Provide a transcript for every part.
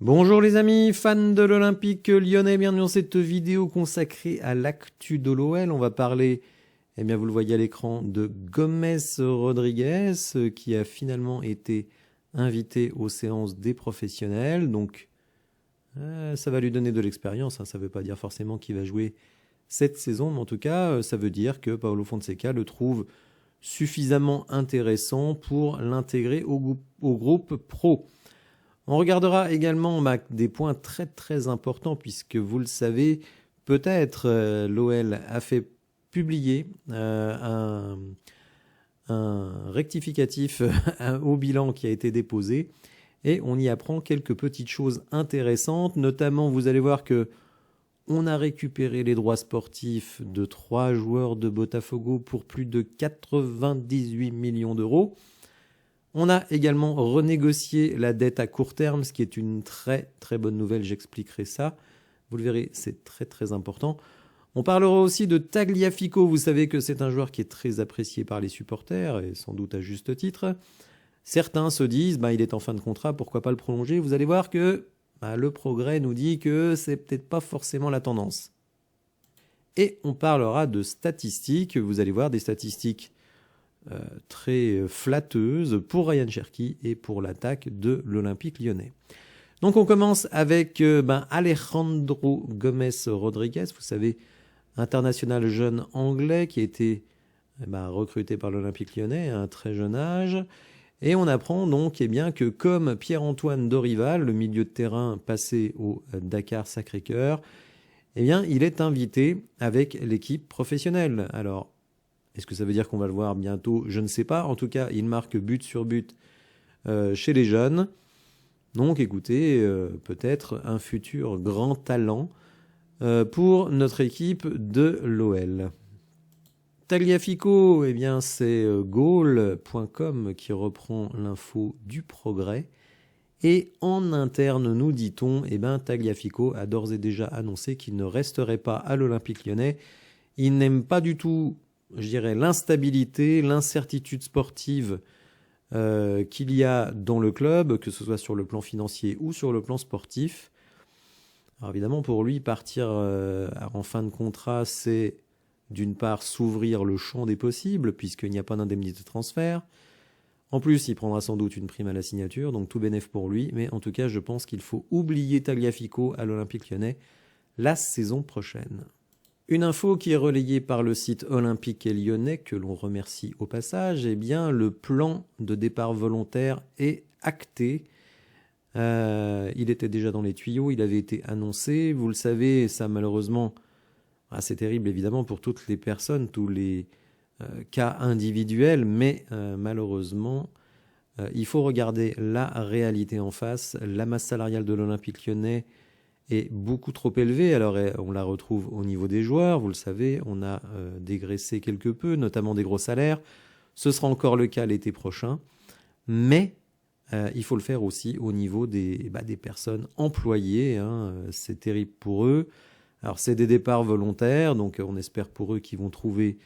Bonjour les amis, fans de l'Olympique lyonnais, bienvenue dans cette vidéo consacrée à l'actu de l'OL. On va parler, eh bien vous le voyez à l'écran, de Gomes Rodriguez qui a finalement été invité aux séances des professionnels. Donc ça va lui donner de l'expérience, hein. Ça ne veut pas dire forcément qu'il va jouer cette saison, mais en tout cas ça veut dire que Paulo Fonseca le trouve suffisamment intéressant pour l'intégrer au groupe pro. On regardera également des points très très importants puisque vous le savez, peut-être l'OL a fait publier un rectificatif au bilan qui a été déposé et on y apprend quelques petites choses intéressantes, notamment vous allez voir que on a récupéré les droits sportifs de 3 joueurs de Botafogo pour plus de 98 millions d'euros. On a également renégocié la dette à court terme, ce qui est une très très bonne nouvelle, j'expliquerai ça. Vous le verrez, c'est très très important. On parlera aussi de Tagliafico, vous savez que c'est un joueur qui est très apprécié par les supporters, et sans doute à juste titre. Certains se disent, il est en fin de contrat, pourquoi pas le prolonger? Vous allez voir que le progrès nous dit que c'est peut-être pas forcément la tendance. Et on parlera de statistiques, vous allez voir des statistiques très flatteuse pour Ryan Cherki et pour l'attaque de l'Olympique lyonnais. Donc on commence avec Alejandro Gomes Rodriguez, vous savez, international jeune anglais qui a été recruté par l'Olympique lyonnais à un très jeune âge. Et on apprend donc que comme Pierre-Antoine Dorival, le milieu de terrain passé au Dakar Sacré-Cœur, il est invité avec l'équipe professionnelle. Alors, est-ce que ça veut dire qu'on va le voir bientôt? Je ne sais pas. En tout cas, il marque but sur but chez les jeunes. Donc écoutez, peut-être un futur grand talent pour notre équipe de l'OL. Tagliafico, c'est goal.com qui reprend l'info du progrès. Et en interne, nous dit-on, Tagliafico a d'ores et déjà annoncé qu'il ne resterait pas à l'Olympique lyonnais. Il n'aime pas du tout, je dirais, l'instabilité, l'incertitude sportive qu'il y a dans le club, que ce soit sur le plan financier ou sur le plan sportif. Alors évidemment, pour lui, partir en fin de contrat, c'est d'une part s'ouvrir le champ des possibles, puisqu'il n'y a pas d'indemnité de transfert. En plus, il prendra sans doute une prime à la signature, donc tout bénef pour lui. Mais en tout cas, je pense qu'il faut oublier Tagliafico à l'Olympique lyonnais la saison prochaine. Une info qui est relayée par le site Olympique lyonnais, que l'on remercie au passage, le plan de départ volontaire est acté. Il était déjà dans les tuyaux, il avait été annoncé. Vous le savez, ça malheureusement, c'est terrible évidemment pour toutes les personnes, tous les cas individuels, mais malheureusement, il faut regarder la réalité en face. La masse salariale de l'Olympique lyonnais est beaucoup trop élevée. Alors on la retrouve au niveau des joueurs, vous le savez, on a dégraissé quelque peu, notamment des gros salaires. Ce sera encore le cas l'été prochain, mais il faut le faire aussi au niveau des personnes employées, hein. C'est terrible pour eux. Alors c'est des départs volontaires, donc on espère pour eux qu'ils vont trouver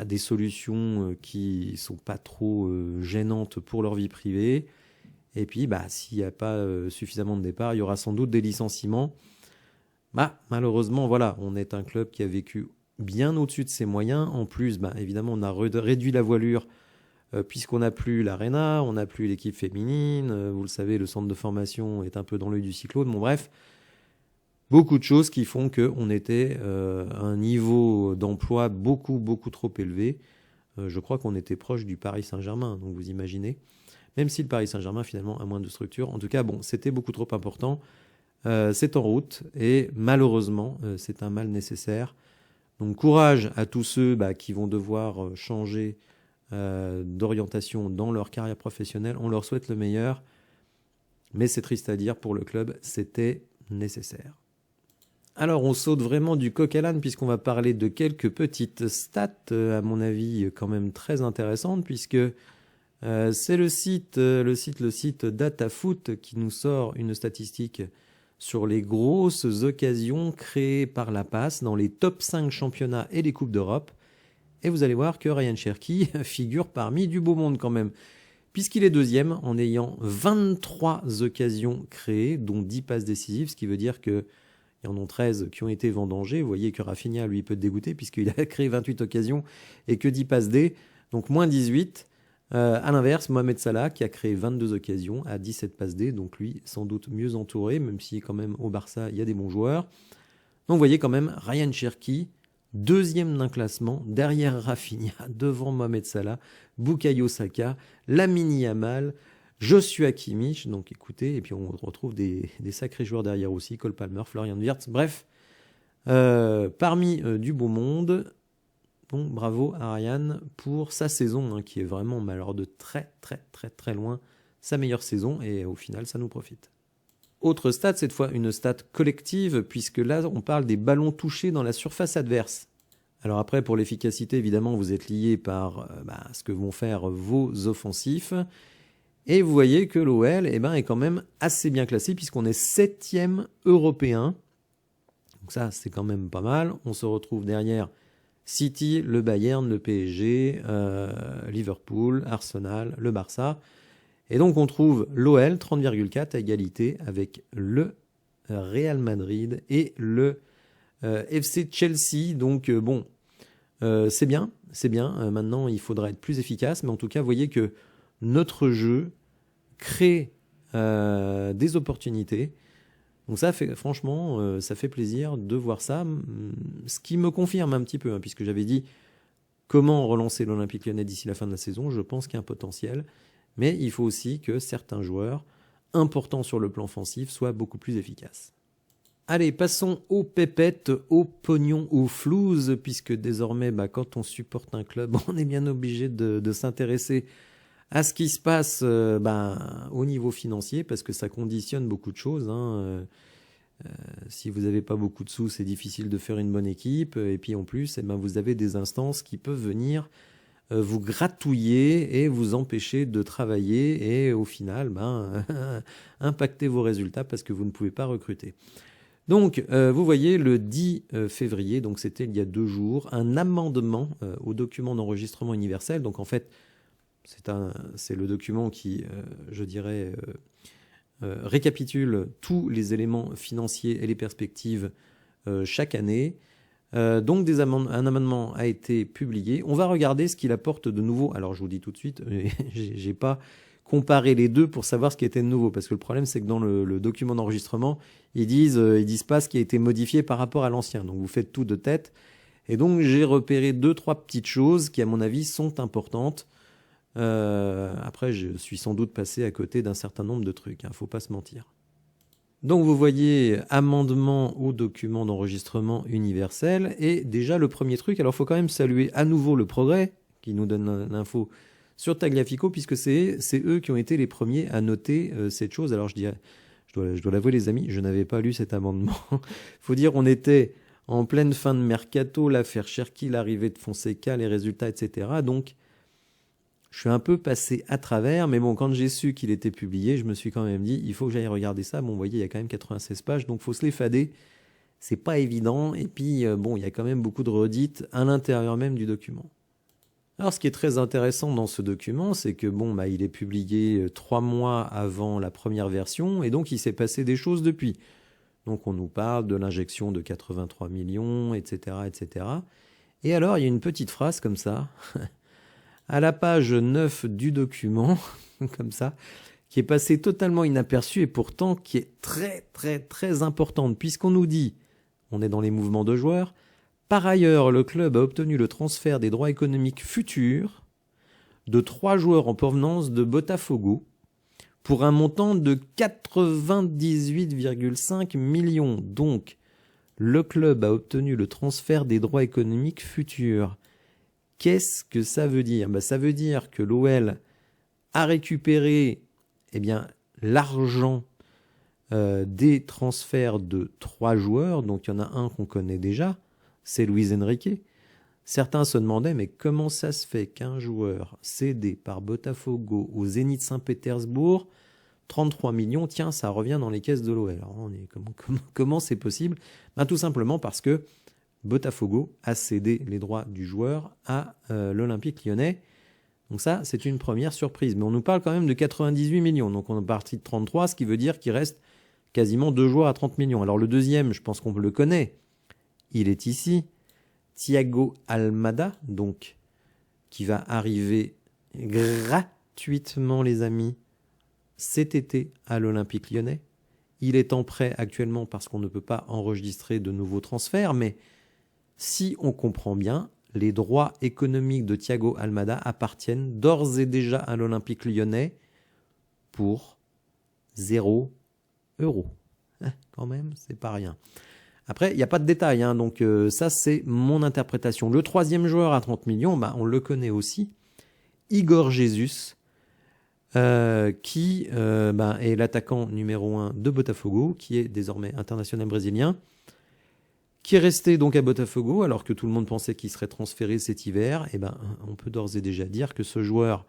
des solutions qui sont pas trop gênantes pour leur vie privée. Et puis, s'il n'y a pas suffisamment de départs, il y aura sans doute des licenciements. Malheureusement, voilà, on est un club qui a vécu bien au-dessus de ses moyens. En plus, évidemment, on a réduit la voilure puisqu'on n'a plus l'Arena, on n'a plus l'équipe féminine. Vous le savez, le centre de formation est un peu dans l'œil du cyclone. Bon, bref, beaucoup de choses qui font qu'on était à un niveau d'emploi beaucoup, beaucoup trop élevé. Je crois qu'on était proche du Paris Saint-Germain, donc vous imaginez. Même si le Paris Saint-Germain, finalement, a moins de structure. En tout cas, c'était beaucoup trop important. C'est en route et malheureusement, c'est un mal nécessaire. Donc, courage à tous ceux qui vont devoir changer d'orientation dans leur carrière professionnelle. On leur souhaite le meilleur. Mais c'est triste à dire, pour le club, c'était nécessaire. Alors, on saute vraiment du coq à l'âne puisqu'on va parler de quelques petites stats, à mon avis, quand même très intéressantes, puisque c'est le site DataFoot qui nous sort une statistique sur les grosses occasions créées par la passe dans les top 5 championnats et les Coupes d'Europe. Et vous allez voir que Ryan Cherki figure parmi du beau monde quand même. puisqu'il est deuxième en ayant 23 occasions créées, dont 10 passes décisives, ce qui veut dire qu'il y en a 13 qui ont été vendangées. Vous voyez que Rafinha, lui, peut dégoûter, puisqu'il a créé 28 occasions et que 10 passes D, donc moins 18. À l'inverse, Mohamed Salah, qui a créé 22 occasions, a 17 passes D, donc lui, sans doute mieux entouré, même si quand même au Barça, il y a des bons joueurs. Donc vous voyez quand même Ryan Cherki, deuxième d'un classement, derrière Rafinha, devant Mohamed Salah, Bukayo Saka, Lamine Yamal, Joshua Kimmich, donc écoutez, et puis on retrouve des sacrés joueurs derrière aussi, Cole Palmer, Florian Wirtz, bref, parmi du beau monde. Donc bravo à Ryan pour sa saison, qui est vraiment, mais alors de très très très très loin, sa meilleure saison, et au final ça nous profite. Autre stat, cette fois une stat collective, puisque là on parle des ballons touchés dans la surface adverse. Alors après, pour l'efficacité, évidemment, vous êtes lié par ce que vont faire vos offensifs. Et vous voyez que l'OL est quand même assez bien classé, puisqu'on est 7e européen. Donc ça, c'est quand même pas mal. On se retrouve derrière City, le Bayern, le PSG, Liverpool, Arsenal, le Barça. Et donc on trouve l'OL 30,4 à égalité avec le Real Madrid et le FC Chelsea. Donc c'est bien. Maintenant, il faudra être plus efficace. Mais en tout cas, vous voyez que notre jeu crée des opportunités. Donc ça fait, franchement, ça fait plaisir de voir ça. Ce qui me confirme un petit peu, puisque j'avais dit comment relancer l'Olympique Lyonnais d'ici la fin de la saison. Je pense qu'il y a un potentiel. Mais il faut aussi que certains joueurs importants sur le plan offensif soient beaucoup plus efficaces. Allez, passons aux pépettes, aux pognons, aux flouses, puisque désormais, quand on supporte un club, on est bien obligé de s'intéresser à ce qui se passe au niveau financier, parce que ça conditionne beaucoup de choses. Si vous n'avez pas beaucoup de sous, c'est difficile de faire une bonne équipe. Et puis en plus, vous avez des instances qui peuvent venir vous gratouiller et vous empêcher de travailler et au final, impacter vos résultats parce que vous ne pouvez pas recruter. Donc, vous voyez, le 10 février, donc c'était il y a 2 jours, un amendement au document d'enregistrement universel. Donc en fait, c'est le document qui, récapitule tous les éléments financiers et les perspectives chaque année. Donc un amendement a été publié. On va regarder ce qu'il apporte de nouveau. Alors je vous dis tout de suite, j'ai pas comparé les deux pour savoir ce qui était de nouveau, parce que le problème c'est que dans le document d'enregistrement, ils disent pas ce qui a été modifié par rapport à l'ancien. Donc vous faites tout de tête. Et donc j'ai repéré 2-3 petites choses qui à mon avis sont importantes. Après je suis sans doute passé à côté d'un certain nombre de trucs, faut pas se mentir. Donc vous voyez, amendement au document d'enregistrement universel, et déjà le premier truc, alors il faut quand même saluer à nouveau le Progrès, qui nous donne l'info sur Tagliafico, puisque c'est eux qui ont été les premiers à noter cette chose. Alors je dois l'avouer les amis, je n'avais pas lu cet amendement. Faut dire, on était en pleine fin de mercato, l'affaire Cherki, l'arrivée de Fonseca, les résultats, etc. Donc je suis un peu passé à travers, mais bon, quand j'ai su qu'il était publié, je me suis quand même dit, il faut que j'aille regarder ça. Bon, vous voyez, il y a quand même 96 pages, donc il faut se les fader. C'est pas évident. Et puis, il y a quand même beaucoup de redites à l'intérieur même du document. Alors, ce qui est très intéressant dans ce document, c'est que, il est publié 3 mois avant la première version, et donc il s'est passé des choses depuis. Donc, on nous parle de l'injection de 83 millions, etc., etc. Et alors, il y a une petite phrase comme ça... à la page 9 du document, comme ça, qui est passée totalement inaperçue et pourtant qui est très très très importante, puisqu'on nous dit, on est dans les mouvements de joueurs, par ailleurs, le club a obtenu le transfert des droits économiques futurs de 3 joueurs en provenance de Botafogo pour un montant de 98,5 millions. Donc, le club a obtenu le transfert des droits économiques futurs. Qu'est-ce que ça veut dire ? Ça veut dire que l'OL a récupéré l'argent des transferts de 3 joueurs. Donc il y en a un qu'on connaît déjà, c'est Luis Enrique. Certains se demandaient, mais comment ça se fait qu'un joueur cédé par Botafogo au Zénith Saint-Pétersbourg, 33 millions, tiens, ça revient dans les caisses de l'OL. Alors, comment c'est possible ? Tout simplement parce que Botafogo a cédé les droits du joueur à l'Olympique Lyonnais. Donc ça, c'est une première surprise. Mais on nous parle quand même de 98 millions. Donc on est parti de 33, ce qui veut dire qu'il reste quasiment 2 joueurs à 30 millions. Alors le deuxième, je pense qu'on le connaît. Il est ici. Thiago Almada, donc, qui va arriver gratuitement, les amis, cet été à l'Olympique Lyonnais. Il est en prêt actuellement parce qu'on ne peut pas enregistrer de nouveaux transferts, mais si on comprend bien, les droits économiques de Thiago Almada appartiennent d'ores et déjà à l'Olympique Lyonnais pour 0 €. Quand même, c'est pas rien. Après, il n'y a pas de détails, hein, donc ça c'est mon interprétation. Le troisième joueur à 30 millions, on le connaît aussi, Igor Jesus, qui est l'attaquant numéro 1 de Botafogo, qui est désormais international brésilien, qui est resté donc à Botafogo alors que tout le monde pensait qu'il serait transféré cet hiver. On peut d'ores et déjà dire que ce joueur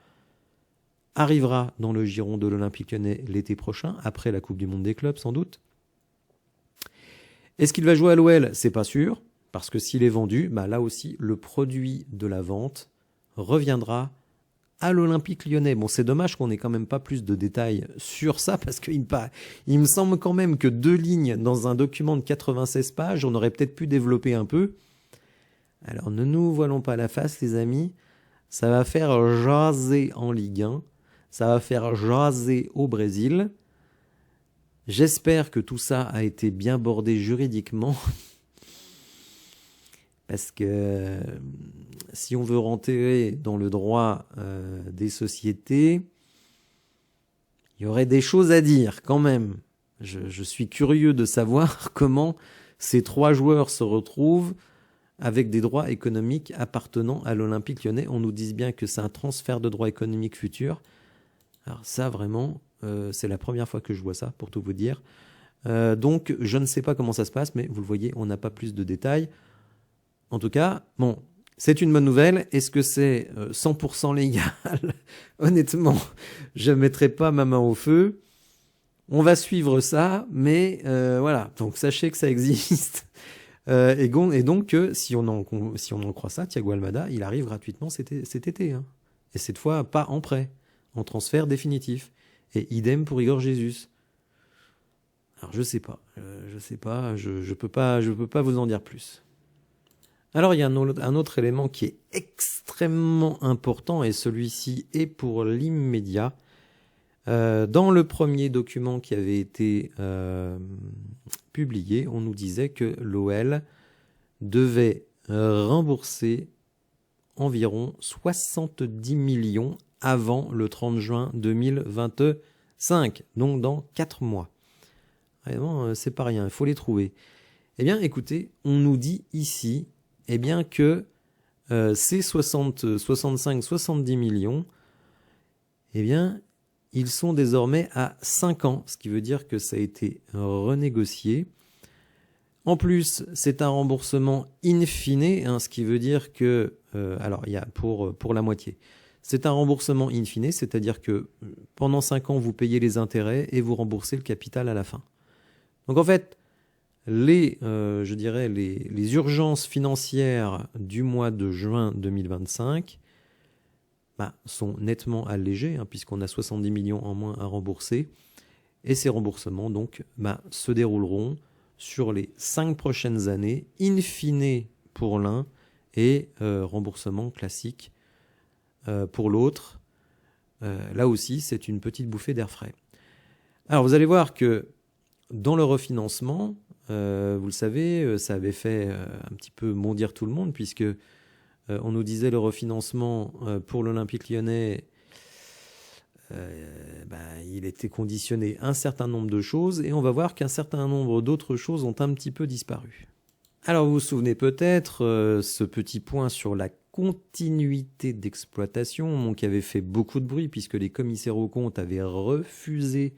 arrivera dans le giron de l'Olympique Lyonnais l'été prochain, après la Coupe du Monde des clubs sans doute. Est-ce qu'il va jouer à l'OL? C'est pas sûr, parce que s'il est vendu, là aussi, le produit de la vente reviendra à l'Olympique Lyonnais. Bon, c'est dommage qu'on n'ait quand même pas plus de détails sur ça, parce qu'il me semble quand même que 2 lignes dans un document de 96 pages, on aurait peut-être pu développer un peu. Alors, ne nous voilons pas la face, les amis. Ça va faire jaser en Ligue 1. Ça va faire jaser au Brésil. J'espère que tout ça a été bien bordé juridiquement. Parce que si on veut rentrer dans le droit des sociétés, il y aurait des choses à dire quand même. Je suis curieux de savoir comment ces 3 joueurs se retrouvent avec des droits économiques appartenant à l'Olympique Lyonnais. On nous dit bien que c'est un transfert de droits économiques futurs. Alors ça, vraiment, c'est la première fois que je vois ça, pour tout vous dire. Donc, je ne sais pas comment ça se passe, mais vous le voyez, on n'a pas plus de détails. En tout cas, bon, c'est une bonne nouvelle. Est-ce que c'est 100% légal? Honnêtement, je ne mettrai pas ma main au feu. On va suivre ça, mais voilà. Donc, sachez que ça existe. Et donc, si on en croit ça, Thiago Almada, il arrive gratuitement cet été. Hein. Et cette fois, pas en prêt, en transfert définitif. Et idem pour Igor Jesus. Alors, je sais pas, je peux pas vous en dire plus. Alors, il y a un autre élément qui est extrêmement important, et celui-ci est pour l'immédiat. Dans le premier document qui avait été publié, on nous disait que l'OL devait rembourser environ 70 millions avant le 30 juin 2025, donc dans 4 mois. Vraiment, c'est pas rien, il faut les trouver. Eh bien, écoutez, on nous dit ici que ces 65-70 millions, ils sont désormais à 5 ans, ce qui veut dire que ça a été renégocié. En plus, c'est un remboursement in fine, ce qui veut dire que, alors il y a pour la moitié, c'est un remboursement in fine, c'est-à-dire que pendant 5 ans, vous payez les intérêts et vous remboursez le capital à la fin. Donc en fait, les urgences financières du mois de juin 2025 sont nettement allégées, puisqu'on a 70 millions en moins à rembourser. Et ces remboursements donc se dérouleront sur les 5 prochaines années, in fine pour l'un, et remboursement classique pour l'autre. Là aussi, c'est une petite bouffée d'air frais. Alors, vous allez voir que dans le refinancement, vous le savez, ça avait fait un petit peu bondir tout le monde, puisque on nous disait le refinancement pour l'Olympique Lyonnais, il était conditionné à un certain nombre de choses, et on va voir qu'un certain nombre d'autres choses ont un petit peu disparu. Alors vous vous souvenez peut-être ce petit point sur la continuité d'exploitation, qui avait fait beaucoup de bruit, puisque les commissaires aux comptes avaient refusé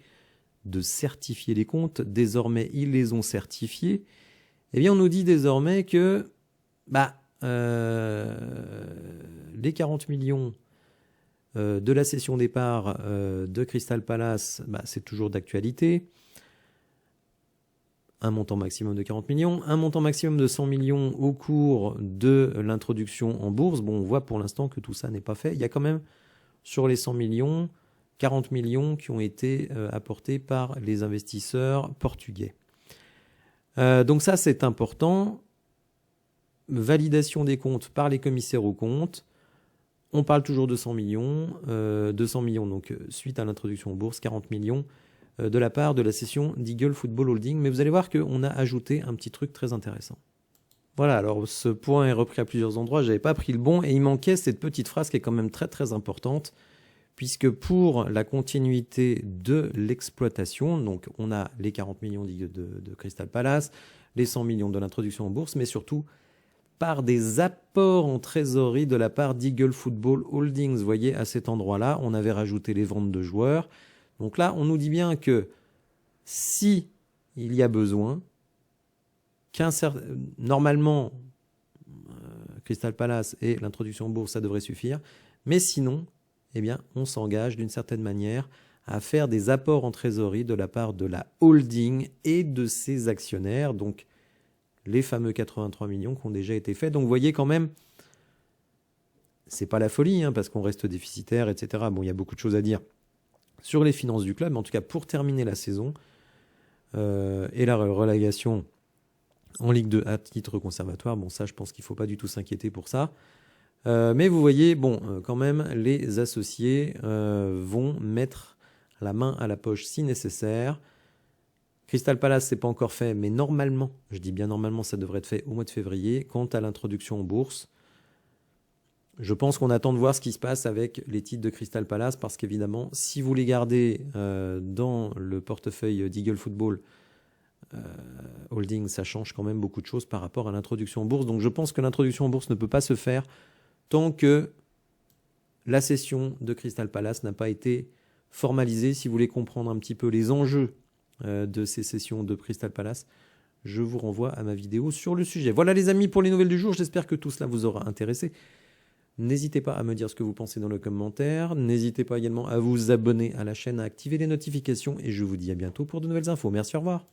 de certifier les comptes. Désormais, ils les ont certifiés. Eh bien, on nous dit désormais que les 40 millions de la cession des parts de Crystal Palace, c'est toujours d'actualité. Un montant maximum de 40 millions, un montant maximum de 100 millions au cours de l'introduction en bourse. Bon, on voit pour l'instant que tout ça n'est pas fait. Il y a quand même sur les 100 millions, 40 millions qui ont été apportés par les investisseurs portugais. Donc ça, c'est important. Validation des comptes par les commissaires aux comptes. On parle toujours de 100 millions. 200 millions, donc suite à l'introduction en bourse, 40 millions de la part de la cession d'Eagle Football Holding. Mais vous allez voir qu'on a ajouté un petit truc très intéressant. Voilà, alors ce point est repris à plusieurs endroits. Je n'avais pas pris le bon et il manquait cette petite phrase qui est quand même très très importante. Puisque pour la continuité de l'exploitation, donc on a les 40 millions de Crystal Palace, les 100 millions de l'introduction en bourse, mais surtout par des apports en trésorerie de la part d'Eagle Football Holdings. Vous voyez, à cet endroit-là, on avait rajouté les ventes de joueurs. Donc là, on nous dit bien que si il y a besoin, normalement, Crystal Palace et l'introduction en bourse, ça devrait suffire. Mais sinon, eh bien, on s'engage d'une certaine manière à faire des apports en trésorerie de la part de la holding et de ses actionnaires, donc les fameux 83 millions qui ont déjà été faits. Donc vous voyez quand même, c'est pas la folie, hein, parce qu'on reste déficitaire, etc. Bon, il y a beaucoup de choses à dire sur les finances du club, mais en tout cas pour terminer la saison et la relégation en Ligue 2 à titre conservatoire, bon ça je pense qu'il ne faut pas du tout s'inquiéter pour ça. Mais vous voyez, bon, quand même, les associés vont mettre la main à la poche si nécessaire. Crystal Palace, c'est pas encore fait, mais normalement, je dis bien normalement, ça devrait être fait au mois de février. Quant à l'introduction en bourse, je pense qu'on attend de voir ce qui se passe avec les titres de Crystal Palace, parce qu'évidemment, si vous les gardez dans le portefeuille d'Eagle Football Holding, ça change quand même beaucoup de choses par rapport à l'introduction en bourse. Donc je pense que l'introduction en bourse ne peut pas se faire tant que la cession de Crystal Palace n'a pas été formalisée. Si vous voulez comprendre un petit peu les enjeux de ces cessions de Crystal Palace, je vous renvoie à ma vidéo sur le sujet. Voilà les amis pour les nouvelles du jour, j'espère que tout cela vous aura intéressé. N'hésitez pas à me dire ce que vous pensez dans le commentaire, n'hésitez pas également à vous abonner à la chaîne, à activer les notifications et je vous dis à bientôt pour de nouvelles infos. Merci, au revoir.